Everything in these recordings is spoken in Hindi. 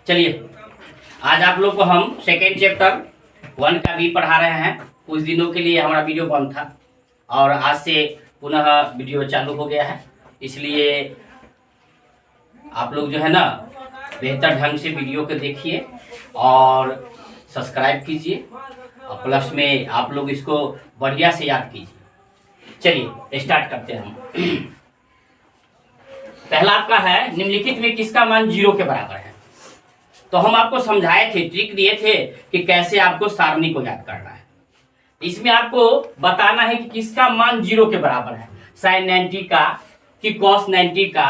चलिए आज आप लोग को हम सेकेंड चैप्टर 1 का भी पढ़ा रहे हैं। कुछ दिनों के लिए हमारा वीडियो बंद था और आज से पुनः वीडियो चालू हो गया है, इसलिए आप लोग जो है ना बेहतर ढंग से वीडियो को देखिए और सब्सक्राइब कीजिए और प्लस में आप लोग इसको बढ़िया से याद कीजिए। चलिए स्टार्ट करते हैं हम। पहला आपका है निम्नलिखित में किसका मान 0 के बराबर है। तो हम आपको समझाए थे, ट्रिक दिए थे कि कैसे आपको सारणी को याद करना है। इसमें आपको बताना है कि किसका मान 0 के बराबर है, sin 90 का कि cos 90 का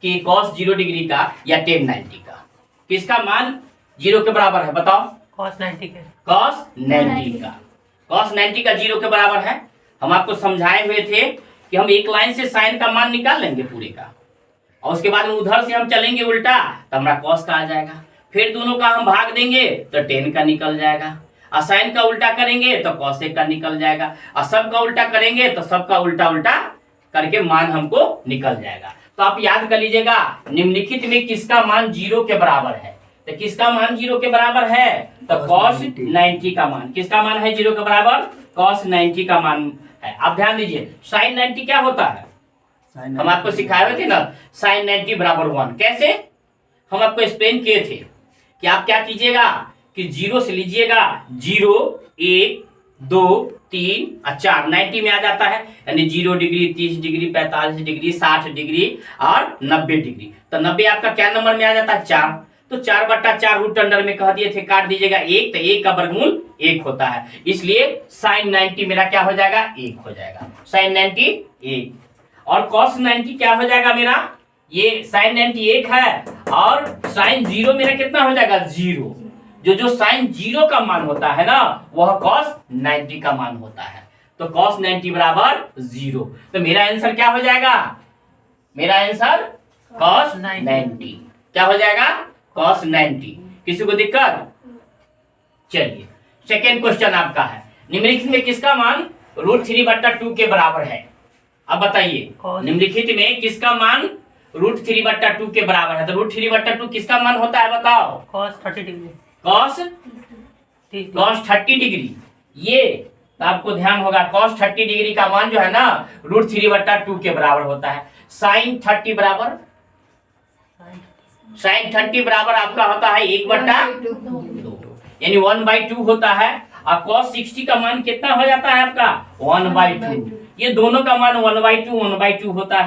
कि cos 0 डिग्री का या tan 90 का। किसका मान 0 के बराबर है बताओ? cos 90 के cos 90 का। cos 90 का 0 के बराबर है। हम आपको समझाए हुए थे कि हम एक लाइन से sin का मान निकाल लेंगे पूरे का और उसके बाद में उधर से हम चलेंगे उल्टा तो हमारा cos का आ जाएगा। फिर दोनों का हम भाग देंगे तो tan का निकल जाएगा और sin का उल्टा करेंगे तो cos का निकल जाएगा और सब का उल्टा करेंगे तो सबका उल्टा उल्टा करके मान हमको निकल जाएगा। तो आप याद कर लीजिएगा निम्नलिखित में किसका मान 0 के बराबर है। तो किसका मान 0 के बराबर है? तो cos 90 का मान। किसका मान है 0 के बराबर? cos 90 का मान है। आप ध्यान दीजिए sin 90 क्या होता है, हम आपको सिखाए हुए थे ना, sin 90 बराबर 1। कैसे हम आपको एक्सप्लेन किए थे कि आप क्या कीजिएगा कि 0 से लीजिएगा 0 1 2 3 और 4 90 में आ जाता है, यानी 0 डिग्री 30 डिग्री 45 डिग्री 60 डिग्री और 90 डिग्री। तो 90 आपका क्या नंबर में आ जाता है? 4। तो 4/4 रूट अंडर में कह दिए थे काट दीजिएगा 1, तो 1 का वर्गमूल 1 होता है, इसलिए sin 90 मेरा क्या हो जाएगा? 1 हो जाएगा। sin 90 1 और cos 90 क्या हो जाएगा मेरा? ये sin 90 1 है और sin 0 मेरा कितना हो जाएगा? 0। जो sin 0 का मान होता है ना वह cos 90 का मान होता है। तो cos 90 बराबर 0। तो मेरा आंसर क्या हो जाएगा? मेरा आंसर cos 90 क्या हो जाएगा? cos 90। किसी को दिक्कत? चलिए सेकेंड क्वेश्चन आपका है निम्नलिखित में किसका मान √3/2 के बराबर है। अब बताइए निम्नलिखित में किसका मान √3/2 के बराबर है। तो √3/2 किसका मान होता है बताओ? cos 30 degree cos 30 degree. ये तो आपको ध्यान होगा cos 30 डिग्री का मान जो है ना √3/2 के बराबर होता है। sin 30 बराबर आपका होता है 1/2 यानी 1/2 होता है और cos 60 का मान कितना हो जाता है आपका? 1/2। ये दोनों का मान 1/2 होता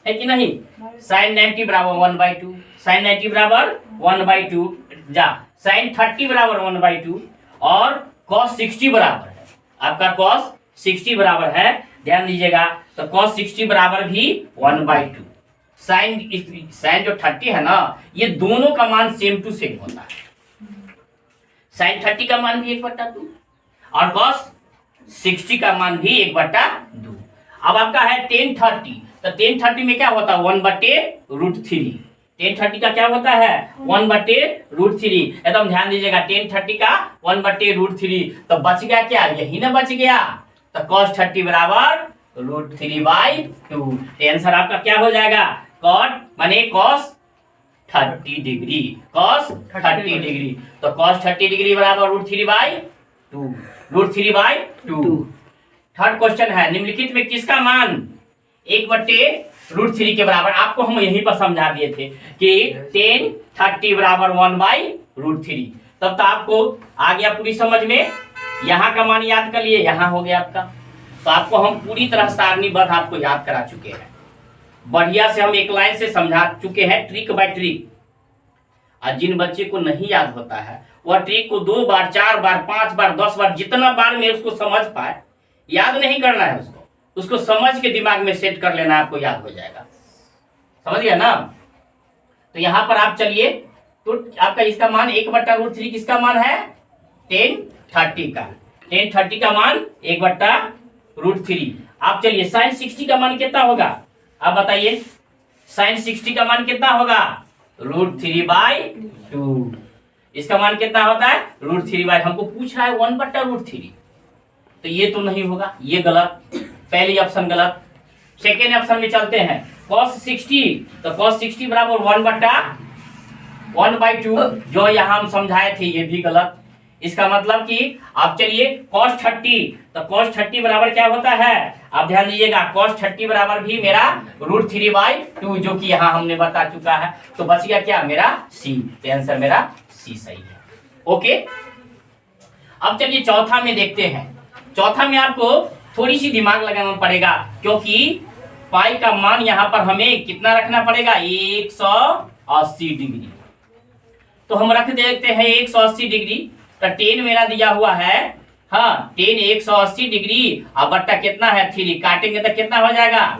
है कि नहीं? sin 90 बराबर 1/2, sin 90 बराबर 1/2 जा sin 30 बराबर 1/2 और cos 60 बराबर है आपका cos 60 बराबर है। ध्यान दीजिएगा तो cos 60 बराबर भी 1/2। sin जो 30 है ना ये दोनों का मान सेम टू सेम होता है। sin 30 का मान भी 1/2 और cos 60 का मान भी 1/2। अब आपका है tan 30। तो tan 30 में क्या होता है? 1/√3। tan 30 का क्या होता है? 1/√3। एकदम ध्यान दीजिएगा tan 30 का 1/√3। तो बच गया क्या? यही ना बच गया। तो cos 30 बराबर √3/2। आंसर आपका क्या हो जाएगा? cot माने cos 30 डिग्री, cos 30 डिग्री। तो cos 30 डिग्री बराबर √3/2, √3/2। थर्ड क्वेश्चन है निम्नलिखित में किसका मान 1/√3 के बराबर। आपको हम यहीं पर समझा दिए थे कि tan 30 बराबर 1/√3। तब तो आपको आ गया पूरी समझ में। यहाँ का मान याद कर लिए, यहाँ हो गया आपका। तो आपको हम पूरी तरह सारणीबद्ध आपको याद करा चुके हैं, बढ़िया से हम एक लाइन से समझा चुके हैं ट्रिक बाय ट्रिक। और जिन बच्चे को नहीं याद होता है वह ट्रिक को 2 बार 4 बार 5 बार 10 बार जितना बार में उसको समझ पाए, याद नहीं करना है उसको समझ के दिमाग में सेट कर लेना, आपको याद हो जाएगा। समझ गया ना? तो यहाँ पर आप चलिए तो आपका इसका मान 1/√3 किसका मान है? tan 30 का। tan 30 का मान 1/√3। आप चलिए sin 60 का मान कितना होगा? आप बताइए sin 60 का मान कितना होगा? √3/2। इसका मान कितना होता है? √3/, हमको पूछ रहा है 1/√3। तो ये तो नहीं होगा, ये गलत, पहली ऑप्शन गलत। सेकेंड ऑप्शन में चलते हैं cos 60। तो cos 60 बराबर 1/, 1/2 जो यहाँ हम समझाए थे ये भी गलत। इसका मतलब कि आप चलिए cos 30, तो cos 30 बराबर क्या होता है, आप ध्यान दीजिएगा, cos 30 बराबर भी मेरा √3/2 जो कि यहाँ हमने बता चुका है। तो बच गया क्या मेरा सी, तो आंसर मेरा सी सही है। ओके, अब चलिए चौथा में देखते हैं। चौथा में आपको थोड़ी सी दिमाग लगाना पड़ेगा, क्योंकि पाई का मान यहाँ पर हमें कितना रखना पड़ेगा, 180 डिग्री। तो हम रख देते हैं 180 डिग्री, तो 10 मेरा दिया हुआ है, हाँ 10 180 डिग्री, अब बट्टा कितना है 3, काटेंगे तो कितना हो जाएगा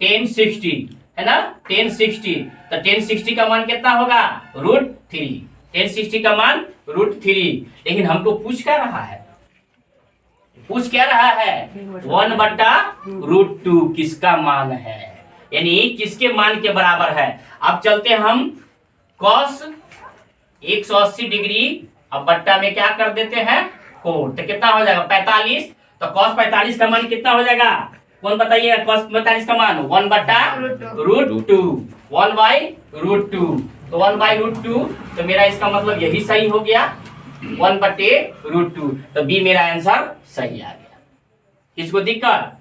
1060, है ना 1060। तो 1060 का मान कितना होगा √3, 1060 का मान √3। लेकिन हमको पूछ क्या रहा है, पूछ क्या रहा है 1/√2 किसका मान है, यानी किसके मान के बराबर है। अब चलते हैं हम cos 180 डिग्री, अब बट्टा में क्या कर देते हैं 4, तो कितना हो जाएगा 45। तो cos 45 का मान कितना हो जाएगा, कौन बताइए cos 45 का मान 1/√2, 1/√2। तो 1/√2, तो मेरा इसका मतलब यही सही हो गया 1/√2, तो बी मेरा आंसर सही आ गया। किसको दिक्कत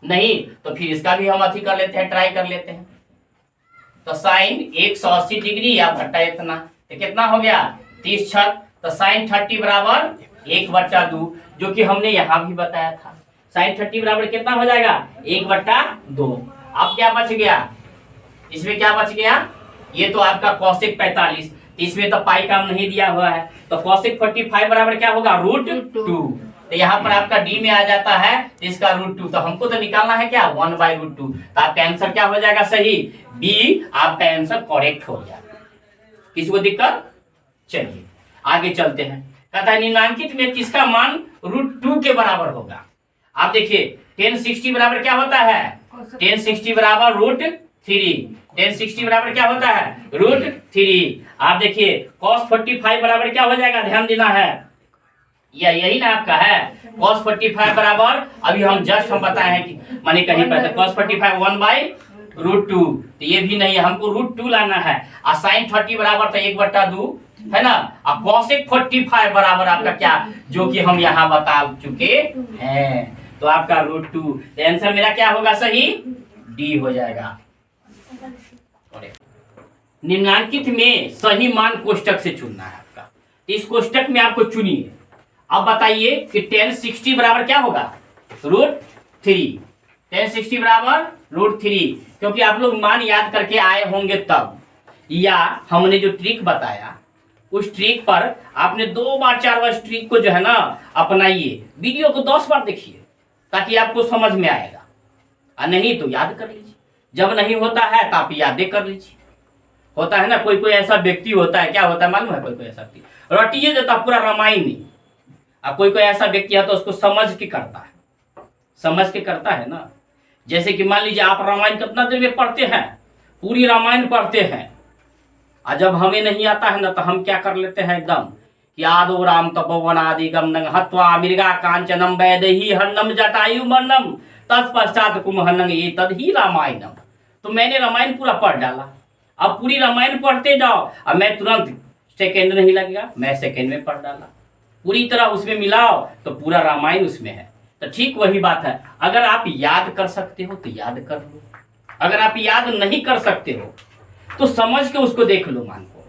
नहीं, तो फिर इसका भी हम अथी कर लेते हैं, ट्राई कर लेते हैं। तो साइन 180 डिग्री या बट्टा इतना, तो कितना हो गया 30 छक, तो साइन 30 बराबर 1/2, जो कि हमने यहाँ भी बताया था। साइन 30 बराबर कितना हो जाएगा 1/2। अब क्या बच गया, इसमें क्या बच गया, ये तो आपका cosec 45, इसमें तो पाई काम नहीं दिया हुआ है, तो cosec 45 बराबर क्या होगा √2। तो यहाँ पर आपका डी में आ जाता है इसका √2, तो हमको तो निकालना है क्या 1/√2। तो आपका आंसर क्या हो जाएगा सही, बी आपका आंसर करेक्ट हो गया। किसी को दिक्कत, चलिए आगे चलते हैं। कहता है निम्नांकित में किसका मान √2 के बराबर होगा। आप देखिए 1060 बराबर क्या होता है, 1060 बराबर √3, 1060 बराबर क्या होता है √3। आप देखिए cos 45 बराबर क्या हो जाएगा, ध्यान देना है, यही ना आपका है cos 45 बराबर, अभी हम जस्ट हम बताए हैं कि माने कहीं पर तो cos 45 1/√2, तो ये भी नहीं है, हमको √2 लाना है। और sin 30 बराबर तो 1/2 है ना, और cosec 45 बराबर आपका क्या, जो कि हम यहाँ बता चुके हैं, तो आपका √2। आंसर मेरा क्या होगा सही, डी हो जाएगा। निम्नांकित में सही मान कोष्टक से चुनना है आपका, इस कोष्टक में आपको चुनिए। अब बताइए कि 1060 बराबर क्या होगा √3, 1060 बराबर √3, क्योंकि आप लोग मान याद करके आए होंगे तब, या हमने जो ट्रिक बताया उस ट्रिक पर आपने 2 बार 4 बार ट्रिक को जो है ना अपनाइए, वीडियो को 10 बार देखिए ताकि आपको समझ में आएगा, और नहीं तो याद कर लीजिए, जब नहीं होता है तो आप यादें कर लीजिए। होता है ना कोई कोई ऐसा व्यक्ति होता है, क्या होता है मालूम है, कोई कोई ऐसा व्यक्ति रटिए देता पूरा रामायण नहीं, अब कोई कोई ऐसा व्यक्ति है तो उसको समझ के करता है, समझ के करता है ना। जैसे कि मान लीजिए आप रामायण कितना देर में पढ़ते हैं, पूरी रामायण पढ़ते हैं, और जब हमें नहीं आता है ना तो हम क्या कर लेते हैं एकदम कि आदो राम तपोवन आदि गमनं हत्वा मृगा कांचनम वैदेही हन्नम जटायु मर्णम तत्पश्चात कुमहन्नं ये तदही रामायणम। तो मैंने रामायण पूरा पढ़ डाला, अब पूरी रामायण पढ़ते जाओ, अब मैं तुरंत सेकेंड नहीं लगेगा, मैं सेकेंड में पढ़ डाला, पूरी तरह उसमें मिलाओ तो पूरा रामायण उसमें है। तो ठीक वही बात है, अगर आप याद कर सकते हो तो याद कर लो, अगर आप याद नहीं कर सकते हो तो समझ के उसको देख लो मान को,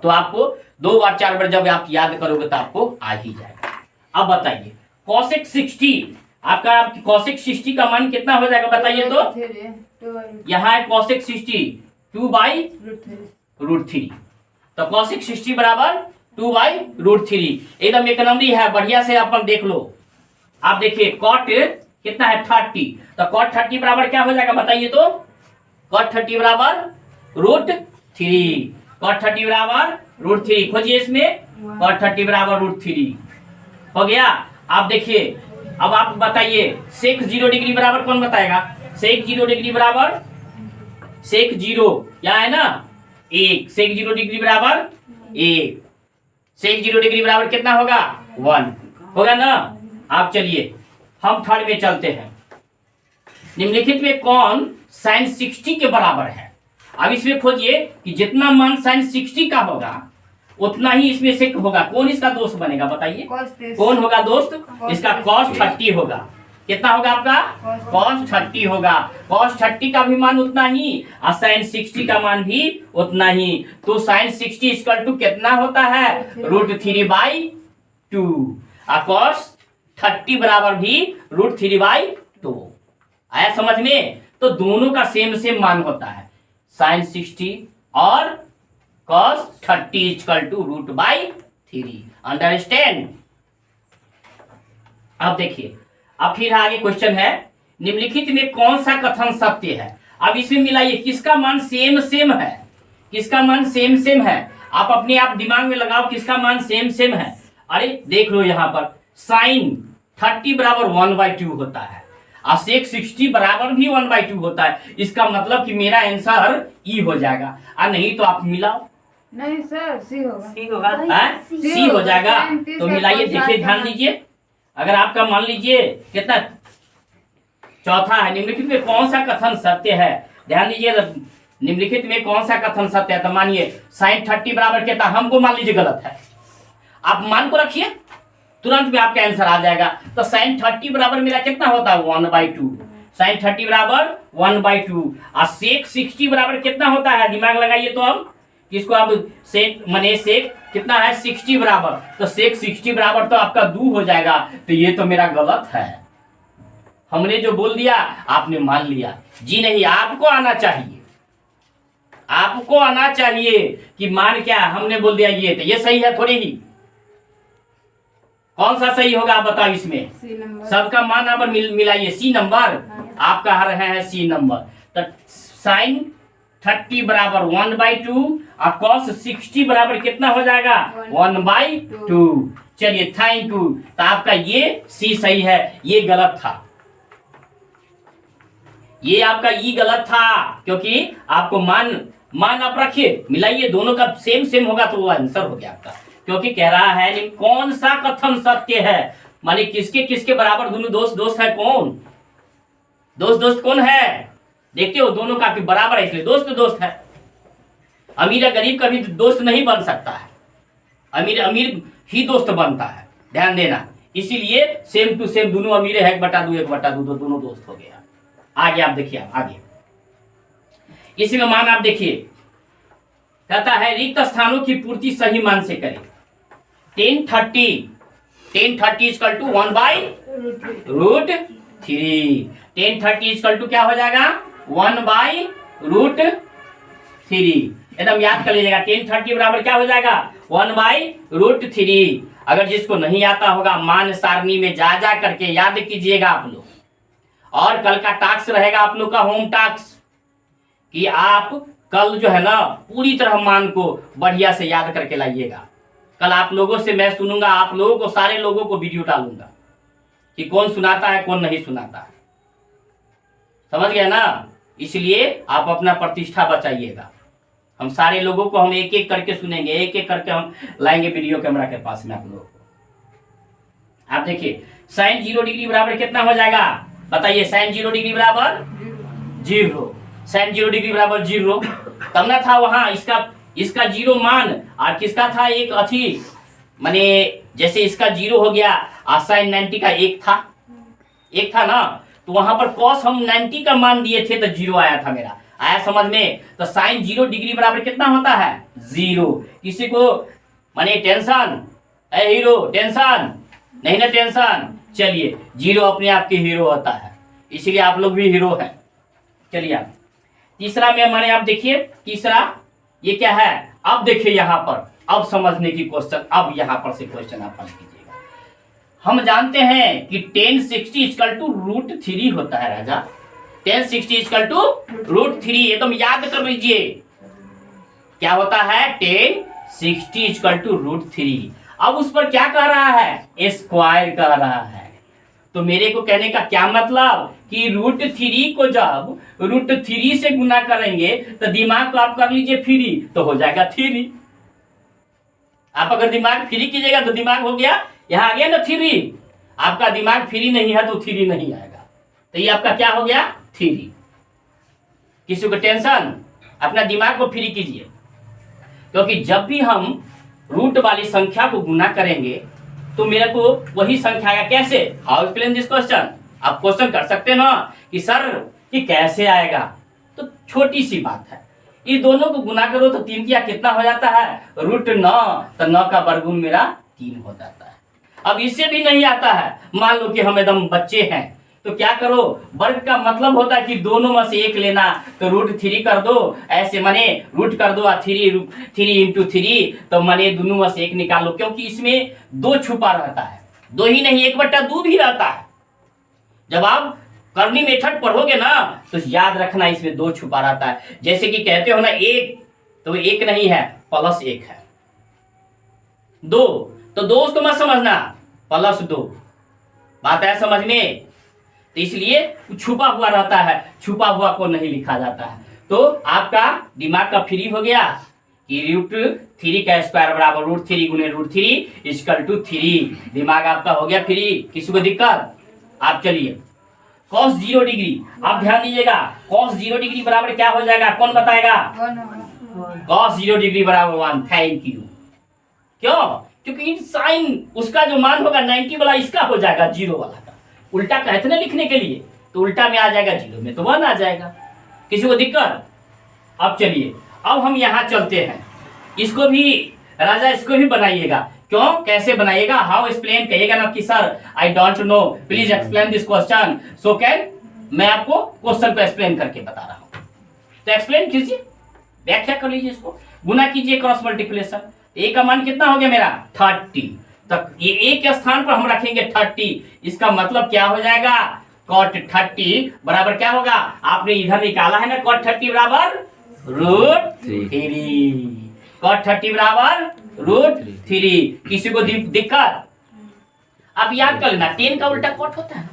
तो आपको 2 बार 4 बार जब आप याद करोगे तो आपको आ ही जाएगा। अब बताइए cosec 60, आपका cosec 60 का मान कितना हो जाएगा बताइए, तो यहाँ है cosec 60 2/√3, तो cosec 60 बराबर 2/√3, एकदम एक नंबरी है, बढ़िया से अपन देख लो। आप देखिए cot कितना है 30, तो cot 30 बराबर क्या हो जाएगा बताइए, तो cot 30 बराबर √3, cot 30 बराबर √3, खोजिए इसमें cot 30 बराबर √3 हो गया। आप देखिए अब आप बताइए sec 0 डिग्री बराबर कौन बताएगा, sec 0 डिग्री बराबर sec 0 क्या है ना 1, sec 0 डिग्री बराबर 1, sec 0 डिग्री बराबर कितना होगा 1 होगा ना। आप चलिए हम थर्ड में चलते हैं। निम्नलिखित में कौन sin 60 के बराबर है। अब इसमें खोजिए कि जितना मान साइन 60 का होगा उतना ही इसमें से होगा। कौन इसका दोस्त बनेगा बताइए, कौन होगा दोस्त? इसका cos 30 होगा। कितना होगा आपका? cos 30 होगा। cos 30 का भी मान उतना ही और साइन 60 का मान भी उतना ही। तो साइन 60 इक्वल टू कितना होता है? √3/2 और cos 30 बराबर भी √3/2। आया समझ में? तो दोनों का सेम सेम मान होता है, साइन 60 और cos 30 इक्वल टू √3। अंडरस्टैंड? अब देखिए, अब फिर आगे क्वेश्चन है, निम्नलिखित में कौन सा कथन सत्य है? अब इसमें मिलाइए किसका मान सेम सेम है, किसका मान सेम सेम है। आप अपने आप दिमाग में लगाओ किसका मान सेम सेम है। अरे देख लो यहाँ पर साइन 30 बराबर 1/2 होता है और सेक 60 बराबर भी 1/2 होता है। इसका मतलब कि मेरा आंसर ई हो जाएगा। और नहीं तो आप मिलाओ। नहीं सर, सी होगा। सी होगा, सी हो जाएगा। तो मिलाइए, देखिए ध्यान दीजिए। अगर आपका मान लीजिए कितना चौथा है, निम्नलिखित में कौन सा कथन सत्य है? ध्यान दीजिए, निम्नलिखित में कौन सा कथन सत्य है? तो मानिए साइन 30 बराबर कितना, हमको मान लीजिए गलत है, आप मान को रखिए, तुरंत में आपका आंसर आ जाएगा। तो साइन 30 बराबर मेरा कितना होता है? 1/2। साइन 30 बराबर 1/2 और सेक 60 बराबर कितना होता है? दिमाग लगाइए तो अब किसको आप सेक मने सेक कितना है? 60 बराबर। तो सेक 60 बराबर तो आपका 2 हो जाएगा। तो ये तो मेरा गलत है, हमने जो बोल दिया आपने मान लिया। जी नहीं, आपको आना चाहिए, आपको आना चाहिए कि मान क्या हमने बोल दिया ये, तो ये सही है थोड़ी ही। कौन सा सही होगा आप बताओ इसमें? सबका मान आप मिलाइए। सी नंबर आपका आ रहे हैं, सी नंबर। तो साइन 30 बराबर 1/2 और cos 60 बराबर कितना हो जाएगा? 1/2। चलिए थैंक यू। तो आपका ये सी सही है, ये गलत था, ये आपका ई गलत था, क्योंकि आपको मान आप रखिए, मिलाइए, दोनों का सेम सेम होगा तो वो आंसर हो गया आपका। क्योंकि कह रहा है कि कौन सा कथन सत्य है, माने किसके किसके बराबर दोनों दोस्त दोस्त है। कौन दोस्त दोस्त कौन है? देखते हो दोनों का बराबर है, इसलिए दोस्त दोस्त है। अमीर गरीब का भी दोस्त नहीं बन सकता है, अमीर अमीर ही दोस्त बनता है, ध्यान देना। इसीलिए सेम टू सेम दोनों अमीर 1/2 1/2 तो दोनों दोस्त हो गया। आगे आप देखिए, आगे इसी में मान आप देखिए, कहता है रिक्त स्थानों की पूर्ति सही मान से करें। 1030 इक्वल टू 1/√3। 1030 इक्वल टू क्या हो जाएगा? 1/√3। एकदम याद कर लीजिएगा, 1030 बराबर क्या हो जाएगा? 1/√3। अगर जिसको नहीं आता होगा मान सारणी में जा जा करके याद कीजिएगा आप लोग। और कल का टास्क रहेगा आप लोग का होम टास्क, कि आप कल जो है ना पूरी तरह मान को बढ़िया से याद करके लाइएगा। कल आप लोगों से मैं सुनूंगा, आप लोगों को सारे लोगों को वीडियो डालूंगा कि कौन सुनाता है कौन नहीं सुनाता है, समझ गया ना? इसलिए आप अपना प्रतिष्ठा बचाइएगा। हम सारे लोगों को हम एक एक करके सुनेंगे, एक एक करके हम लाएंगे वीडियो कैमरा के पास में आप लोगों को। आप देखिए साइन 0 डिग्री बराबर कितना हो जाएगा बताइए? साइन 0 डिग्री बराबर 0, साइन 0 डिग्री बराबर 0। तब ना था वहां इसका 0 मान और किसका था एक अथी, माने जैसे इसका 0 हो गया और साइन 90 का 1 था ना, तो वहां पर cos हम 90 का मान दिए थे तो 0 आया था मेरा। आया समझ में? तो साइन 0 डिग्री बराबर कितना होता है? 0। किसी को माने टेंशन, ए हीरो टेंशन नहीं ना? टेंशन, चलिए 0 अपने आप के हीरो होता है, इसीलिए आप लोग भी हीरो हैं। चलिए आप तीसरा में माने आप देखिए, तीसरा ये क्या है? अब देखिए यहाँ पर, अब समझने की क्वेश्चन, अब यहाँ पर से क्वेश्चन आप हल कीजिएगा। हम जानते हैं कि 1060 इक्वल टू √3 होता है राजा। 1060 इक्वल टू √3 एकदम याद कर लीजिए, क्या होता है? 1060 इक्वल टू √3। अब उस पर क्या कह रहा है? स्क्वायर कह रहा है। तो मेरे को कहने का क्या मतलब कि √3 को जब √3 से गुना करेंगे तो दिमाग को आप कर लीजिए फ्री, तो हो जाएगा 3। आप अगर दिमाग फ्री कीजिएगा तो दिमाग हो गया, यहाँ आ गया ना 3। आपका दिमाग फ्री नहीं है तो 3 नहीं आएगा, तो ये आपका क्या हो गया? 3। किसी को टेंशन अपना दिमाग को फ्री कीजिए, क्योंकि जब भी हम रूट वाली संख्या को गुना करेंगे तो मेरे को वही संख्या आएगा। कैसे? How explain this question. आप क्वेश्चन कर सकते हैं ना कि सर कि कैसे आएगा, तो छोटी सी बात है, इस दोनों को गुना करो तो 3 किया कितना हो जाता है? √9। तो 9 का वर्गमूल मेरा 3 हो जाता है। अब इससे भी नहीं आता है, मान लो कि हम एकदम बच्चे हैं, तो क्या करो, वर्ग का मतलब होता है कि दोनों में से एक लेना, तो √3 कर दो, ऐसे माने रूट कर दो, 3 × 3, तो माने दोनों में से एक निकाल लो, क्योंकि इसमें 2 छुपा रहता है, 2 ही नहीं 1/2 भी रहता है। जब आप करनी मेथड पढ़ोगे ना तो याद रखना इसमें 2 छुपा रहता है। जैसे कि कहते हो ना 1, तो 1 नहीं है, +1 है। 2, तो 2 उसको मत समझना, +2, बात है समझ में। तो इसलिए छुपा हुआ रहता है, छुपा हुआ को नहीं लिखा जाता है। तो आपका दिमाग का फ्री हो गया कि √3 का स्क्वायर बराबर √3 गुने √3 = 3। दिमाग आपका हो गया फ्री। किसी को दिक्कत? आप चलिए cos 0 डिग्री, आप ध्यान दीजिएगा, cos 0 डिग्री बराबर क्या हो जाएगा? कौन बताएगा? 1 cos 0 डिग्री बराबर 1। Thank you. क्यों? क्योंकि साइन उसका जो मान होगा 90 वाला इसका हो जाएगा 0 वाला का। उल्टा कहते ना लिखने के लिए, तो उल्टा में आ जाएगा 0 में, तो 1 आ जाएगा। किसी को दिक्कत? अब चलिए, अब हम यहाँ चलते हैं। इसको भी राजा, इसको भी बनाइएगा। क्यों? कैसे बनाइएगा? हाउ एक्सप्लेन कहिएगा ना कि sir I don't know, please explain this question. So can, मैं आपको क्वेश्चन को एक्सप्लेन करके बता रहा हूं, तो एक्सप्लेन कीजिए, व्याख्या कर लीजिए, इसको गुना कीजिए, क्रॉस मल्टीप्लिकेशन। ए का मान कितना हो गया मेरा? 30। तक ये ए के स्थान पर हम रखेंगे 30। इसका मतलब क्या हो जाएगा? cot 30 बराबर क्या होगा? आपने इधर निकाला है ना, cot 30 बराबर √3। cot 30 बराबर √3। किसी को दिक्कत? आप याद कर लेना, 10 का उल्टा cot होता है,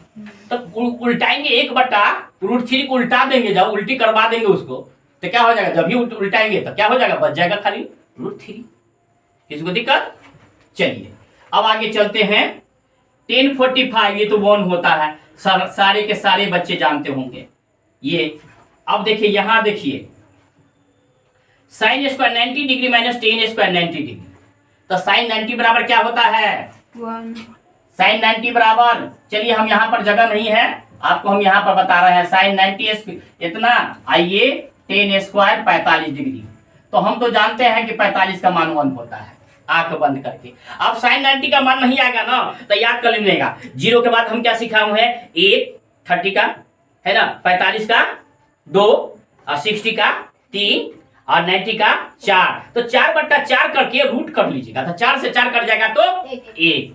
तो उल्टाएंगे 1/√3 को उल्टा देंगे, जब उल्टी करवा देंगे उसको, तो क्या हो जाएगा? जब भी उल्टाएंगे तो क्या हो जाएगा? बच जाएगा खाली √3। किसी को दिक्कत? चलिए अब आगे चलते हैं। 1045 ये तो 1 होता है, सारे के सारे बच्चे जानते होंगे ये। अब देखिए, यहां देखिए, sin square 90 degree minus tan square 90 degree, तो sin 90 बराबर क्या होता है? 1 sin 90 बराबर, चलिए हम यहाँ पर जगह नहीं है, आपको हम यहाँ पर बता रहे हैं। sin 90 इतना, आइए tan स्क्वायर 45 डिग्री, तो हम तो जानते हैं कि 45 का मान 1 होता है, आंख बंद करके। अब sin 90 का मान नहीं आएगा ना, तो याद कर लीजिएगा, 0 के बाद हम क्या सीखा हुआ है? 1, 30 का है ना, 45 का 2, और 60 का 3, और 90 का 4, तो 4/4 करके रूट कर लीजिएगा, तो 4 से 4 कट जाएगा तो 1।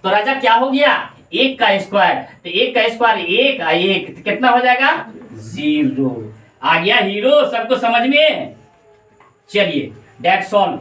तो राजा क्या हो गया? 1 का स्क्वायर, तो 1 का स्क्वायर 1 और 1 तो कितना हो जाएगा? 0। आ गया हीरो, सबको समझ में? चलिए दैट्स ऑल।